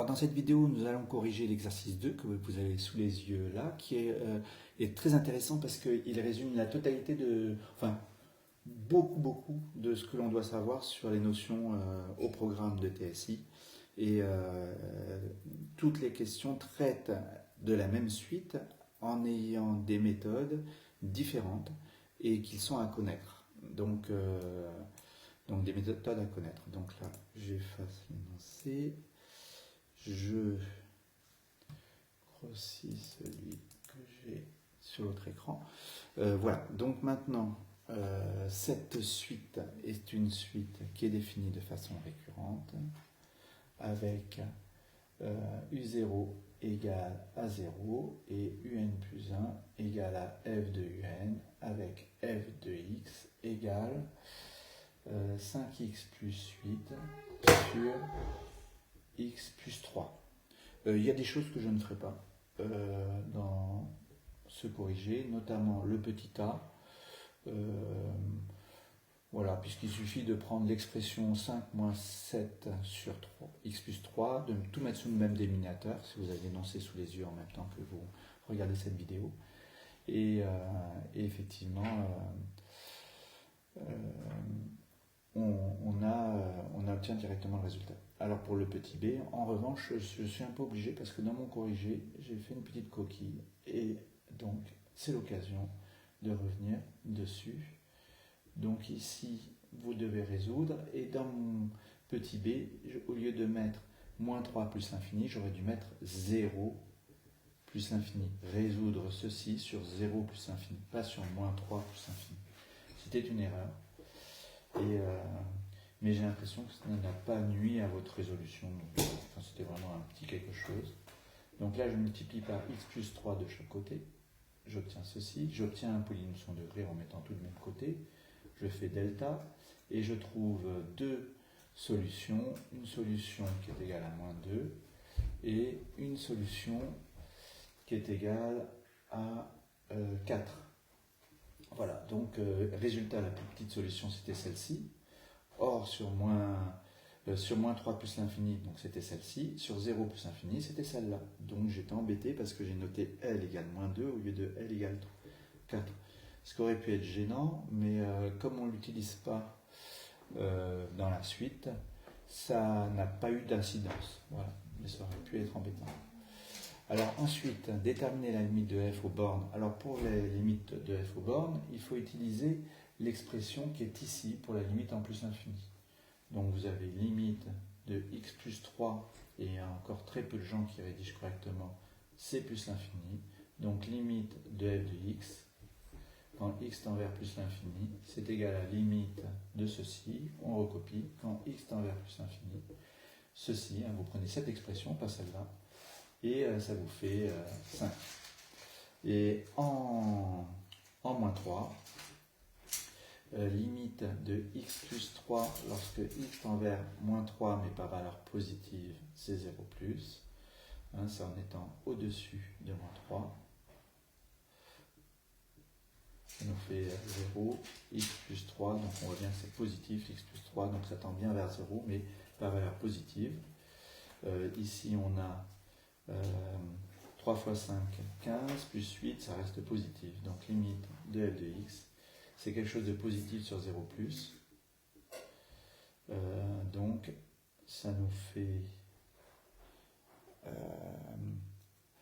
dans cette vidéo, nous allons corriger l'exercice 2 que vous avez sous les yeux là, qui est très intéressant parce qu'il résume la totalité beaucoup de ce que l'on doit savoir sur les notions au programme de TSI. Et toutes les questions traitent de la même suite en ayant des méthodes différentes et qu'ils sont à connaître. Donc des méthodes à connaître. Donc là, j'efface l'énoncé. Je grossis celui que j'ai sur l'autre écran. Voilà, donc maintenant, cette suite est une suite qui est définie de façon récurrente avec U0 égale à 0 et UN plus 1 égale à f de UN avec f de x égale 5x plus 8 sur x plus 3. Il y a des choses que je ne ferai pas dans ce corrigé, notamment le petit a. Voilà, puisqu'il suffit de prendre l'expression 5 moins 7 sur 3, x plus 3, de tout mettre sous le même dénominateur, si vous avez l'énoncé sous les yeux en même temps que vous regardez cette vidéo. Et effectivement, on obtient directement le résultat. Alors pour le petit b, en revanche, je suis un peu obligé parce que dans mon corrigé, j'ai fait une petite coquille et donc c'est l'occasion de revenir dessus. Donc ici, vous devez résoudre et dans mon petit b, au lieu de mettre moins 3 plus l'infini, j'aurais dû mettre 0 plus l'infini. Résoudre ceci sur 0 plus l'infini, pas sur moins 3 plus l'infini. C'était une erreur. Mais j'ai l'impression que ça n'a pas nui à votre résolution. C'était vraiment un petit quelque chose. Donc là, je multiplie par x plus 3 de chaque côté. J'obtiens ceci. J'obtiens un polynôme son degré en mettant tout de même côté. Je fais delta et je trouve deux solutions. Une solution qui est égale à moins 2 et une solution qui est égale à 4. Voilà, donc résultat, la plus petite solution c'était celle-ci. Or, sur moins 3 plus l'infini, donc c'était celle-ci. Sur 0 plus l'infini, c'était celle-là. Donc j'étais embêté parce que j'ai noté L égale moins 2 au lieu de L égale 4. Ce qui aurait pu être gênant, mais comme on ne l'utilise pas dans la suite, ça n'a pas eu d'incidence. Voilà, mais ça aurait pu être embêtant. Alors ensuite, déterminer la limite de f aux bornes. Alors pour les limites de f aux bornes, il faut utiliser l'expression qui est ici pour la limite en plus l'infini. Donc vous avez limite de x plus 3, et il y a encore très peu de gens qui rédigent correctement, c plus l'infini. Donc limite de f de x, quand x tend vers plus l'infini, c'est égal à la limite de ceci, on recopie, quand x tend vers plus l'infini, ceci, vous prenez cette expression, pas celle-là, et ça vous fait 5. Et en moins 3, limite de x plus 3 lorsque x tend vers moins 3 mais par valeur positive, c'est 0 plus. C'est en étant au-dessus de moins 3. Ça nous fait 0, x plus 3, donc on voit bien que c'est positif, x plus 3, donc ça tend bien vers 0, mais par valeur positive. Ici on a 3 fois 5, 15, plus 8, ça reste positif. Donc limite de f de x, c'est quelque chose de positif sur 0 plus. Donc ça nous fait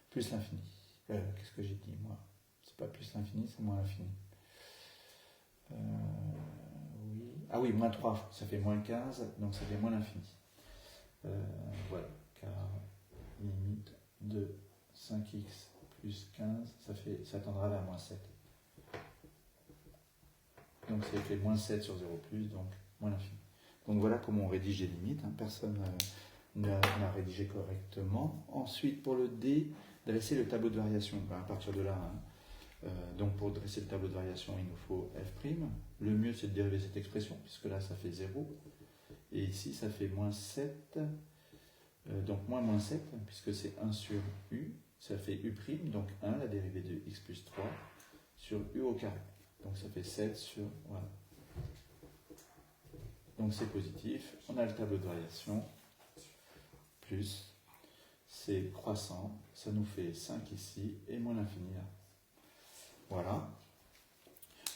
plus l'infini. Qu'est-ce que j'ai dit moi? C'est pas plus l'infini, c'est moins l'infini. Oui. Ah oui, moins 3, ça fait moins 15, donc ça fait moins l'infini. Voilà, car limite de 5x plus 15, ça tendra vers moins 7. Donc ça fait moins 7 sur 0 plus, donc moins l'infini. Donc voilà comment on rédige les limites. Personne n'a rédigé correctement. Ensuite, pour le D, dresser le tableau de variation. À partir de là, donc pour dresser le tableau de variation, il nous faut f'. Le mieux, c'est de dériver cette expression, puisque là, ça fait 0. Et ici, ça fait moins 7. Donc moins 7, puisque c'est 1 sur u. Ça fait u', donc 1, la dérivée de x plus 3, sur u au carré. Donc ça fait 7 sur... Voilà. Donc c'est positif. On a le tableau de variation, plus c'est croissant, ça nous fait 5 ici, et moins l'infini là. Voilà.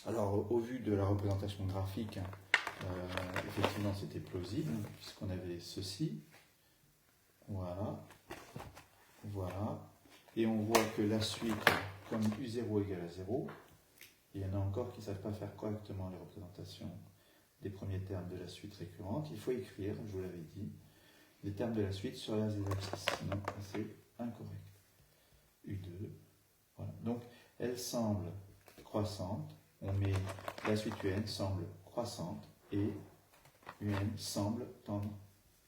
Alors, au vu de la représentation graphique, effectivement, c'était plausible, puisqu'on avait ceci. Voilà. Voilà. Et on voit que la suite, comme U0 égale à 0, il y en a encore qui ne savent pas faire correctement les représentations des premiers termes de la suite récurrente. Il faut écrire, je vous l'avais dit, les termes de la suite sur la z-axis, sinon c'est incorrect. U2, voilà. Donc, elle semble croissante. On met la suite UN semble croissante et UN semble tendre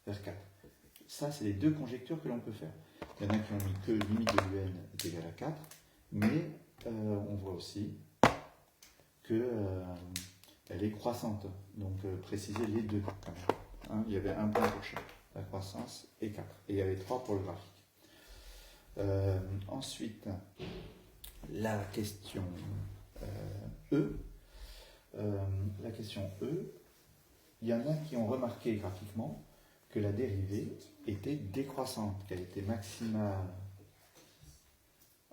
vers 4. Ça, c'est les deux conjectures que l'on peut faire. Il y en a qui ont mis que limite de UN est égale à 4, mais on voit aussi qu'elle est croissante. Donc, préciser les deux. Hein, il y avait un point pour chaque, la croissance et 4. Et il y avait 3 pour le graphique. Ensuite, la question E. La question E, il y en a qui ont remarqué graphiquement que la dérivée était décroissante, qu'elle était maximale.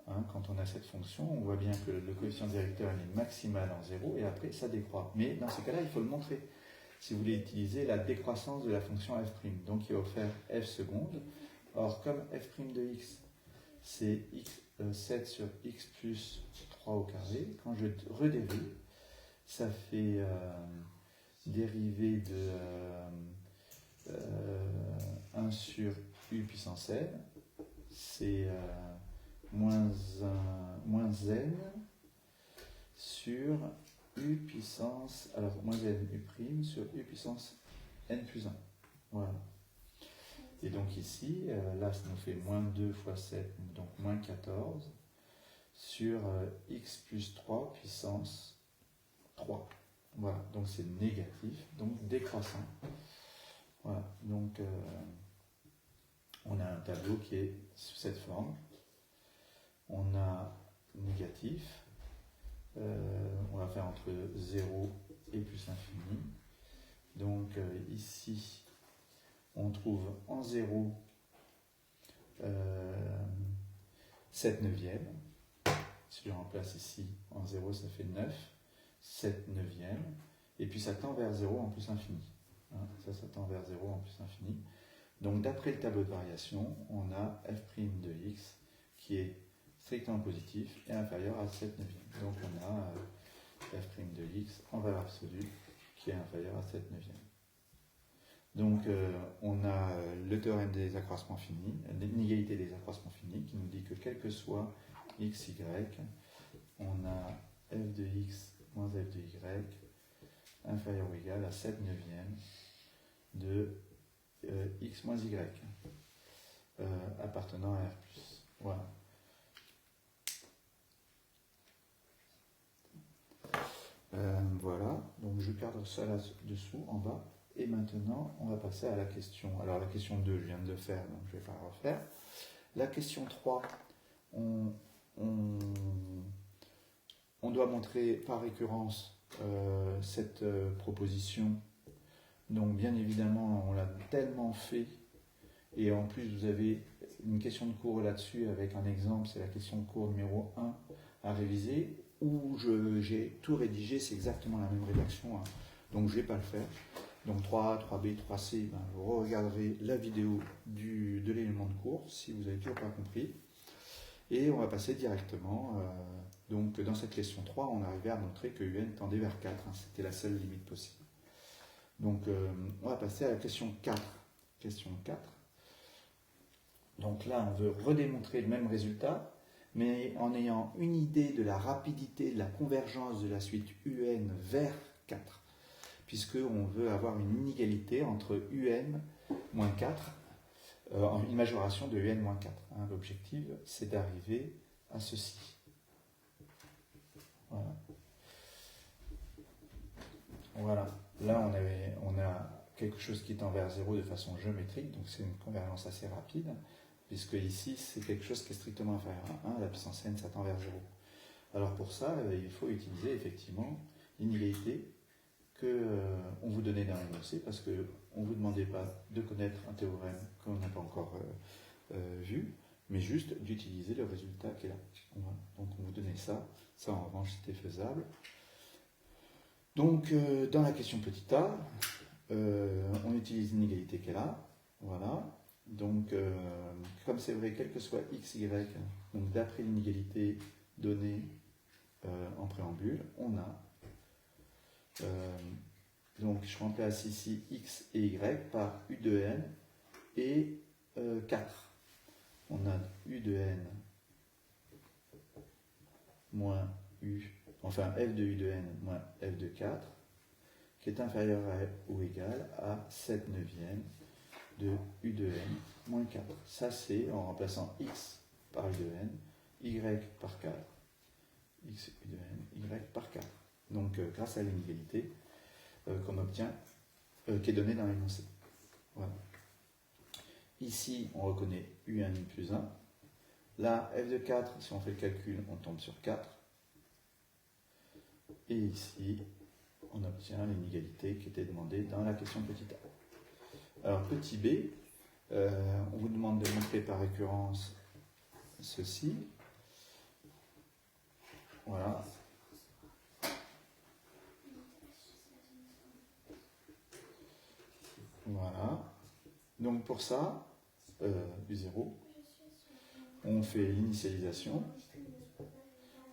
Hein, quand on a cette fonction, on voit bien que le coefficient directeur est maximal en 0 et après ça décroît. Mais dans ce cas-là, il faut le montrer. Si vous voulez utiliser la décroissance de la fonction f', donc il va vous faire f seconde. Or, comme f' de x, c'est 7 sur x plus 3 au carré, quand je redérive, ça fait dérivée de 1 sur u puissance n, c'est moins n sur u puissance, alors moins n u' sur u puissance n plus 1. Voilà. Et donc ici, là, ça nous fait moins 2 fois 7, donc moins 14, sur x plus 3 puissance 3. Voilà, donc c'est négatif, donc décroissant. Voilà, donc on a un tableau qui est sous cette forme. On a négatif, on va faire entre 0 et plus infini. Donc ici, on trouve en 0 7 neuvièmes. Si je remplace ici en 0, ça fait 9. 7 neuvièmes. Et puis ça tend vers 0 en plus infini. Hein, ça tend vers 0 en plus infini. Donc d'après le tableau de variation, on a f' de x qui est strictement positif et inférieur à 7 neuvièmes. Donc on a f' de x en valeur absolue qui est inférieur à 7 neuvièmes. Donc on a le théorème des accroissements finis, l'inégalité des accroissements finis, qui nous dit que quel que soit x, y, on a f de x moins f de y inférieur ou égal à 7 neuvièmes de x moins y appartenant à R+. Voilà. Voilà, donc je cadre ça là-dessous, en bas. Et maintenant, on va passer à la question. Alors la question 2, je viens de le faire, donc je ne vais pas la refaire. La question 3, on doit montrer par récurrence cette proposition. Donc bien évidemment, on l'a tellement fait. Et en plus, vous avez une question de cours là-dessus avec un exemple, c'est la question de cours numéro 1 à réviser, où j'ai tout rédigé, c'est exactement la même rédaction, hein. Donc je ne vais pas le faire. Donc 3A, 3B, 3C, ben, vous regarderez la vidéo de l'élément de cours si vous n'avez toujours pas compris. Et on va passer directement. Donc dans cette question 3, on arrivait à montrer que UN tendait vers 4. Hein, c'était la seule limite possible. Donc on va passer à la question 4. Question 4. Donc là, on veut redémontrer le même résultat, mais en ayant une idée de la rapidité de la convergence de la suite UN vers 4. Puisqu'on veut avoir une inégalité entre UN moins 4, une majoration de UN moins 4. Hein. L'objectif, c'est d'arriver à ceci. Voilà. Voilà. Là, on a quelque chose qui tend vers 0 de façon géométrique, donc c'est une convergence assez rapide, puisque ici, c'est quelque chose qui est strictement inférieur à 1, la puissance n, ça tend vers 0. Alors pour ça, il faut utiliser effectivement l'inégalité qu'on vous donnait dans l'énoncé, parce qu'on ne vous demandait pas de connaître un théorème qu'on n'a pas encore vu. mais juste d'utiliser le résultat qui est là. Voilà. Donc on vous donnait ça, ça en revanche c'était faisable. Donc dans la question petit a, on utilise l'inégalité qui est là, voilà. Donc comme c'est vrai, quel que soit x, y, donc d'après l'inégalité donnée en préambule, on a, donc je remplace ici x et y par u de n et 4. On a u de n moins u, enfin f de u de n moins f de 4, qui est inférieur à ou égal à 7 neuvièmes de u de n moins 4. Ça c'est en remplaçant x par u de n, y par 4, x u de n, y par 4. Donc grâce à l'inégalité qu'on obtient, qui est donnée dans l'énoncé. Voilà. Ici, on reconnaît u1 plus 1. Là, f de 4, si on fait le calcul, on tombe sur 4. Et ici, on obtient l'inégalité qui était demandée dans la question petit a. Alors, petit b, on vous demande de montrer par récurrence ceci. Voilà. Voilà. Donc pour ça, U0, on fait l'initialisation.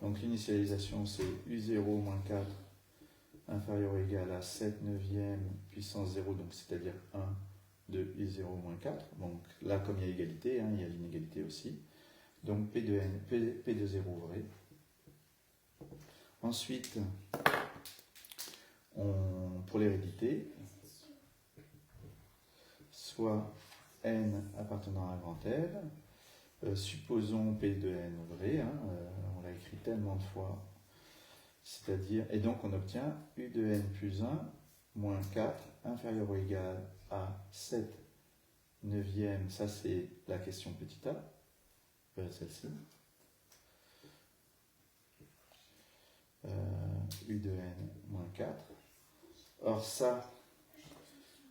Donc l'initialisation c'est U0 moins 4 inférieur ou égal à 7 neuvième puissance 0, donc c'est-à-dire 1 de U0 moins 4. Donc là, comme il y a égalité, il y a l'inégalité aussi. Donc P de, n, P de 0 vrai. Ensuite, pour l'hérédité, soit n appartenant à grand L, supposons P de n vrai, on l'a écrit tellement de fois, c'est-à-dire, et donc on obtient U de n plus 1 moins 4 inférieur ou égal à 7 neuvième, ça c'est la question petit a, celle-ci, U de n moins 4. Or ça,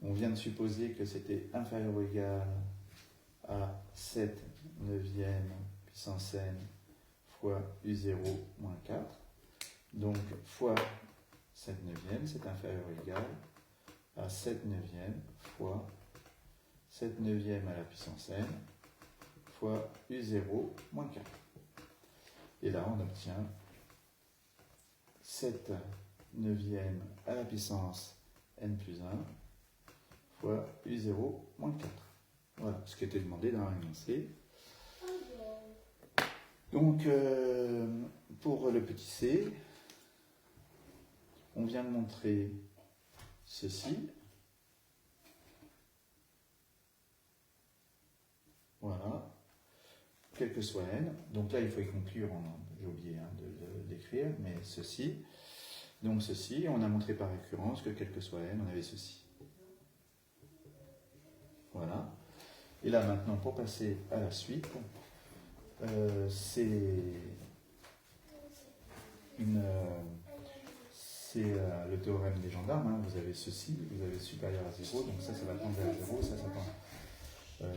on vient de supposer que c'était inférieur ou égal à 7 neuvième puissance n fois U0 moins 4. Donc, fois 7 neuvième, c'est inférieur ou égal à 7 neuvième fois 7 neuvième à la puissance n fois U0 moins 4. Et là, on obtient 7 neuvième à la puissance n plus 1 fois U0 moins 4. Voilà ce qui était demandé dans l'énoncé. Donc, pour le petit c, on vient de montrer ceci. Voilà. Quel que soit n. Donc là, il faut y conclure, j'ai oublié de l'écrire, mais ceci. Donc ceci, on a montré par récurrence que quel que soit n, on avait ceci. Voilà. Et là maintenant, pour passer à la suite, c'est le théorème des gendarmes. Vous avez ceci, vous avez supérieur à 0, donc ça va tendre vers 0, ça tend.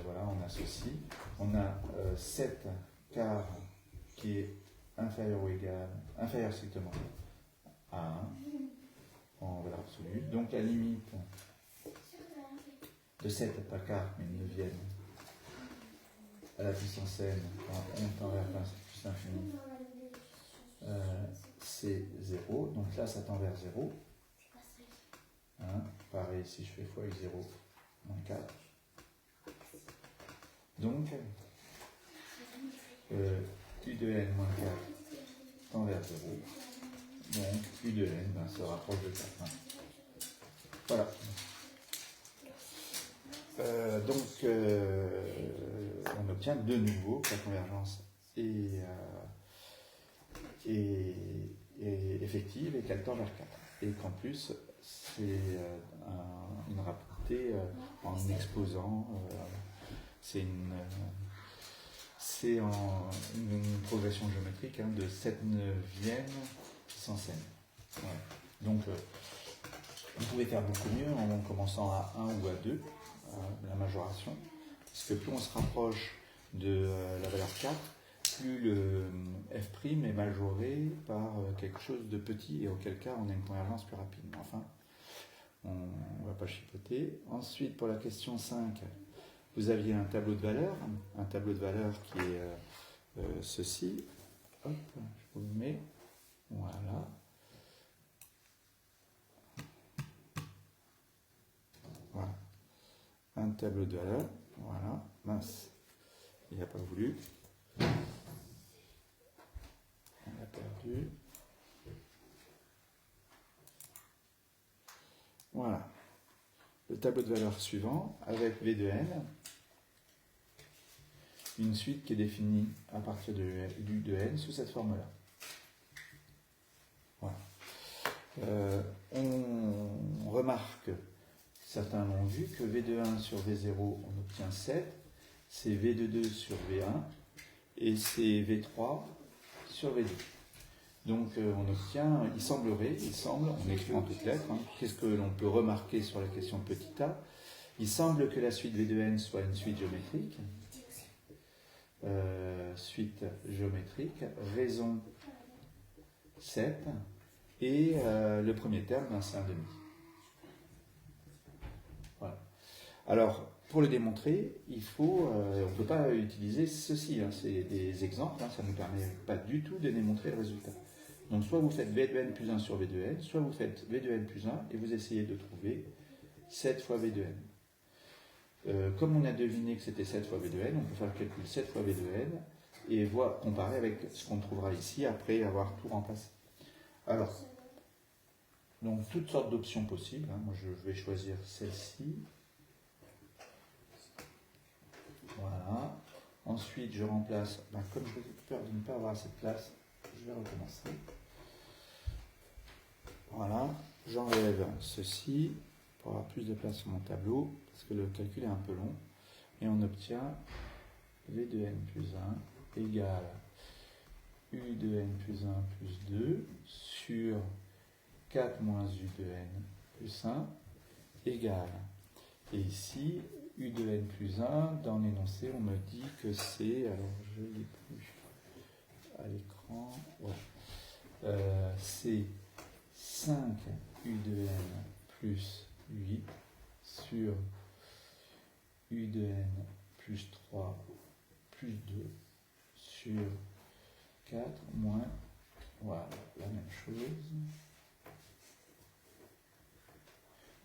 Voilà, on a ceci. On a 7 quarts qui est inférieur ou égal, inférieur strictement à 1 en valeur absolue. Donc la limite de 7 pas quart, mais une neuvième à la puissance n, quand n tend vers plus l'infini, c'est 0. Donc là, ça tend vers 0. Pareil, si je fais fois U0 moins 4. Donc, U de n moins 4 tend vers 0. Donc, U de n se rapproche de 4. Voilà. On obtient de nouveau que la convergence est effective et qu'elle tend vers 4. Et qu'en plus, c'est une rapidité en exposant, c'est une progression géométrique de 7 neuvième puissance n. Voilà. Donc, vous pouvez faire beaucoup mieux en commençant à 1 ou à 2. La majoration, parce que plus on se rapproche de la valeur 4, plus le f' est majoré par quelque chose de petit, et auquel cas on a une convergence plus rapide. Mais enfin, on ne va pas chipoter. Ensuite, pour la question 5, vous aviez un tableau de valeurs qui est ceci. Hop, je vous le mets. Voilà. Voilà. Un tableau de valeurs. Voilà. Mince. Il n'a pas voulu. On a perdu. Voilà. Le tableau de valeurs suivant, avec V de n, une suite qui est définie à partir du U de n sous cette forme-là. Voilà. On remarque, certains l'ont vu, que V de 1 sur V0, on obtient 7, c'est V de 2 sur V1, et c'est V3 sur V2. Donc on obtient, il semble, on écrit en toutes lettres, qu'est-ce que l'on peut remarquer sur la question petit a? Il semble que la suite V de n soit une suite géométrique, raison 7, et le premier terme, c'est un demi. Voilà. Alors, pour le démontrer, on ne peut pas utiliser ceci, c'est des exemples, ça ne nous permet pas du tout de démontrer le résultat. Donc soit vous faites V de n plus 1 sur V de n, soit vous faites V de n plus 1 et vous essayez de trouver 7 fois V de n. Comme on a deviné que c'était 7 fois V de n, on peut faire le calcul 7 fois V de n et comparer avec ce qu'on trouvera ici après avoir tout remplacé. Alors, donc toutes sortes d'options possibles. Moi je vais choisir celle-ci. Voilà. Ensuite je remplace, comme je ai peur de ne pas avoir assez de place, je vais recommencer. Voilà, j'enlève ceci pour avoir plus de place sur mon tableau, parce que le calcul est un peu long, et on obtient V de n plus 1 égale U de n plus 1 plus 2 sur 4 moins U de n plus 1 égale, et ici, U de n plus 1, dans l'énoncé, on me dit que c'est, alors je l'ai plus à l'écran, ouais. C'est 5 U de n plus 8 sur U de n plus 3 plus 2 sur 4 moins, voilà, la même chose.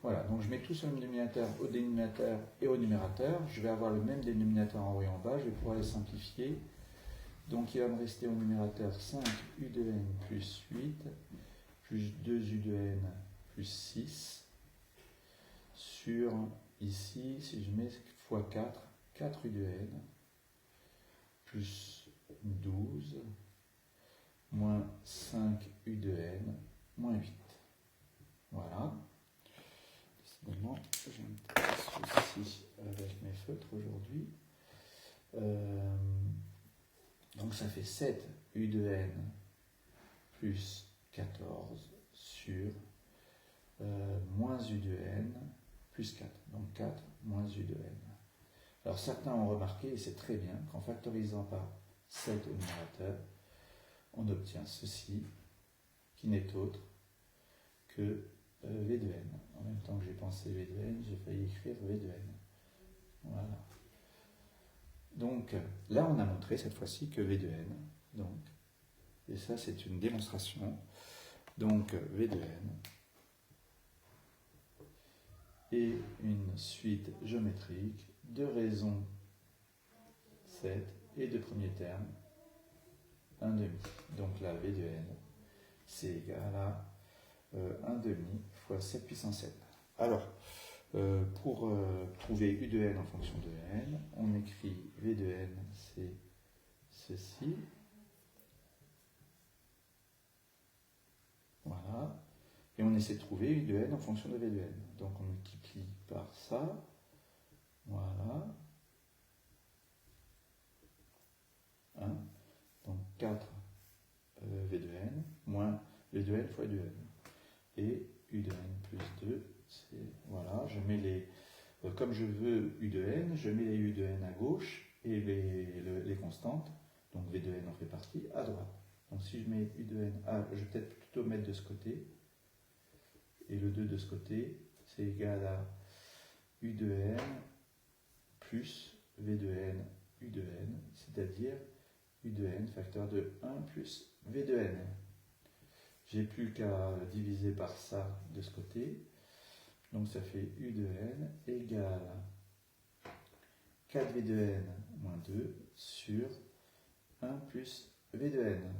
Voilà, donc je mets tout sur le dénominateur au dénominateur et au numérateur. Je vais avoir le même dénominateur en haut et en bas, je vais pouvoir les simplifier. Donc il va me rester au numérateur 5 U de n plus 8 plus 2 U de n plus 6 sur, ici, si je mets x 4, 4 U de n plus 12 moins 5 U de n moins 8. Voilà. Décidément, j'ai un petit souci avec mes feutres aujourd'hui. Donc ça fait 7 U de n plus 14 sur moins U de n plus 4. Donc 4 moins U de n. Alors certains ont remarqué, et c'est très bien, qu'en factorisant par 7 au numérateur, on obtient ceci, qui n'est autre que V de n. En même temps que j'ai pensé V de n, j'ai failli écrire V de n. Voilà. Donc là, on a montré cette fois-ci que V de n, donc, et ça c'est une démonstration, donc V de n est une suite géométrique de raison 7 et de premier terme 1 demi. Donc là, V de n, c'est égal à 1 demi fois 7 puissance 7. Alors, pour trouver U de n en fonction de n, on écrit V de n, c'est ceci. Voilà. Et on essaie de trouver U de n en fonction de V de n. Donc on multiplie par ça. Voilà. 1. Donc 4 V de n moins V de n fois U de n. Et U de n plus 2, c'est, voilà, je mets comme je veux U de n, je mets les U de n à gauche et les constantes constante, donc V de n en fait partie, à droite. Donc si je mets U de n, je vais peut-être plutôt mettre de ce côté, et le 2 de ce côté, c'est égal à U de n plus V de n, U de n, c'est-à-dire U de n facteur de 1 plus V de n. J'ai plus qu'à diviser par ça de ce côté, donc ça fait U de n égale 4V de n moins 2 sur 1 plus V de n.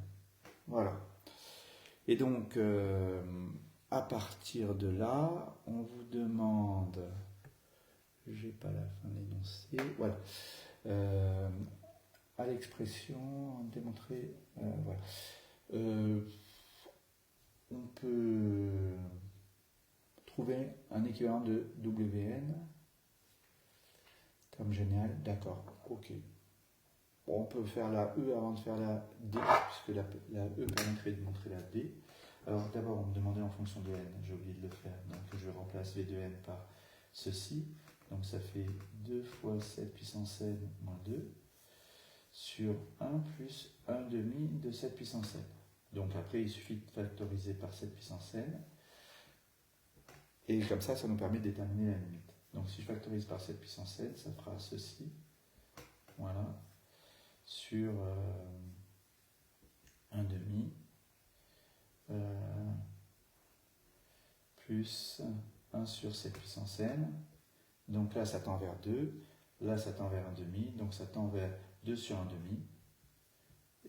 Voilà. Et donc, à partir de là, on vous demande, j'ai pas la fin de l'énoncé, voilà, à l'expression, démontrer, voilà. On peut trouver un équivalent de Wn, terme génial, d'accord, ok. Bon, on peut faire la E avant de faire la D, puisque la E permettrait de montrer la D. Alors d'abord, on me demandait en fonction de n, j'ai oublié de le faire, donc je remplace V de n par ceci, donc ça fait 2 fois 7 puissance n moins 2 sur 1 plus 1 demi de 7 puissance n. Donc après, il suffit de factoriser par 7 puissance n, et comme ça, ça nous permet de déterminer la limite. Donc si je factorise par 7 puissance n, ça fera ceci, voilà, sur 1 demi plus 1 sur 7 puissance n. Donc là, ça tend vers 2. Là, ça tend vers 1 demi. Donc ça tend vers 2 sur 1 demi.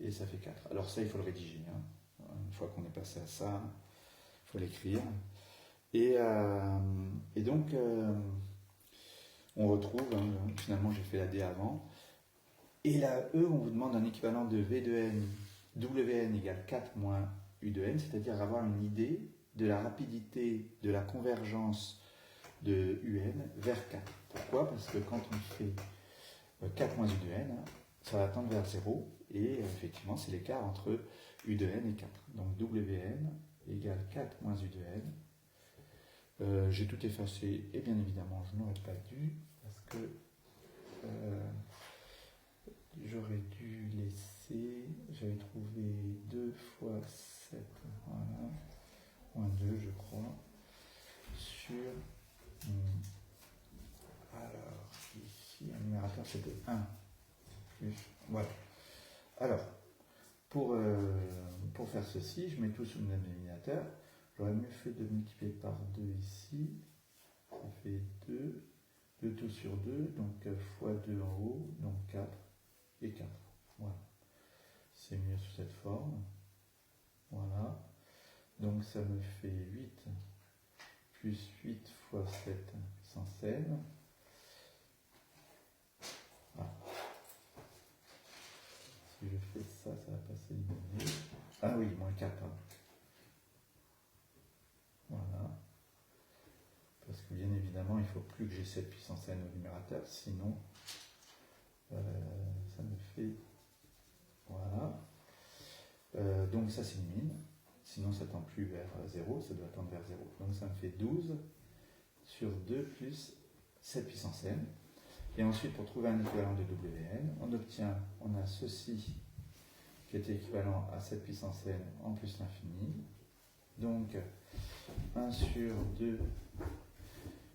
Et ça fait 4. Alors ça, il faut le rédiger. Une fois qu'on est passé à ça, il faut l'écrire. Et donc, on retrouve, finalement, j'ai fait la D avant. Et la E, on vous demande un équivalent de V de n, Wn égale 4 moins U de n, c'est-à-dire avoir une idée de la rapidité de la convergence de Un vers 4. Pourquoi? Parce que quand on fait 4 moins U de n, ça va tendre vers 0, et effectivement, c'est l'écart entre U de n et 4. Donc Wn égale 4 moins U de n. J'ai tout effacé, et bien évidemment, je n'aurais pas dû, parce que j'aurais dû laisser, j'avais trouvé 2 fois 7, voilà, moins 2 je crois, sur, alors ici, un numérateur c'était 1, plus, voilà. Alors, pour faire ceci, je mets tout sous le même dénominateur, j'aurais mieux fait de multiplier par 2 ici, ça fait 2, 2 tout sur 2, donc fois 2 en haut, donc 4. Et 4. Voilà. C'est mieux sous cette forme. Voilà. Donc ça me fait 8 plus 8 fois 7 puissance n. Voilà. Si je fais ça, ça va pas s'éliminer. Ah oui, moins 4. Voilà. Parce que bien évidemment, il ne faut plus que j'ai 7 puissance n au numérateur, sinon ça me fait... Voilà. Donc ça s'élimine. Sinon ça tend plus vers 0, ça doit tendre vers 0. Donc ça me fait 12 sur 2 plus 7 puissance n. Et ensuite, pour trouver un équivalent de Wn, on a ceci qui est équivalent à 7 puissance n en plus l'infini. Donc 1 sur 2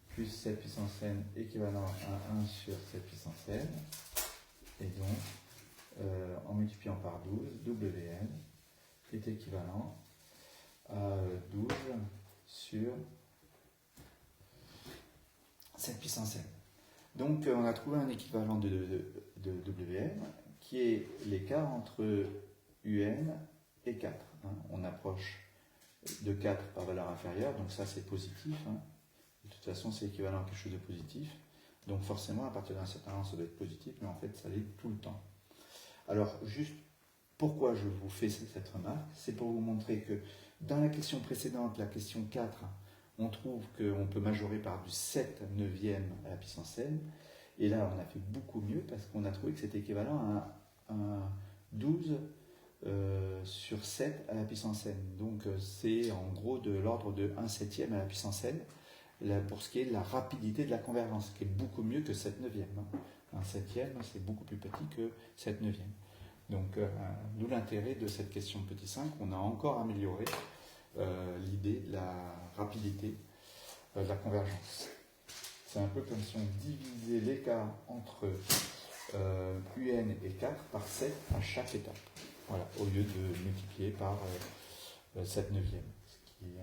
plus 7 puissance n équivalent à 1 sur 7 puissance n. Et donc, en multipliant par 12, Wn est équivalent à 12 sur 7 puissance n. Donc on a trouvé un équivalent de Wn qui est l'écart entre Un et 4. On approche de 4 par valeur inférieure, donc ça c'est positif. De toute façon c'est équivalent à quelque chose de positif. Donc forcément à partir d'un certain moment ça doit être positif, mais en fait ça l'est tout le temps. Alors juste pourquoi je vous fais cette remarque, c'est pour vous montrer que dans la question précédente, la question 4, on trouve qu'on peut majorer par du 7 neuvième à la puissance n. Et là, on a fait beaucoup mieux parce qu'on a trouvé que c'était équivalent à un 12 sur 7 à la puissance n. Donc, c'est en gros de l'ordre de 1 septième à la puissance n pour ce qui est de la rapidité de la convergence, qui est beaucoup mieux que 7 neuvième. 1 septième, c'est beaucoup plus petit que 7 neuvième. Donc, d'où l'intérêt de cette question de petit 5. On a encore amélioré l'idée de la rapidité de la convergence. C'est un peu comme si on divisait l'écart entre UN et 4 par 7 à chaque étape. Voilà, au lieu de multiplier par 7 neuvième, ce qui est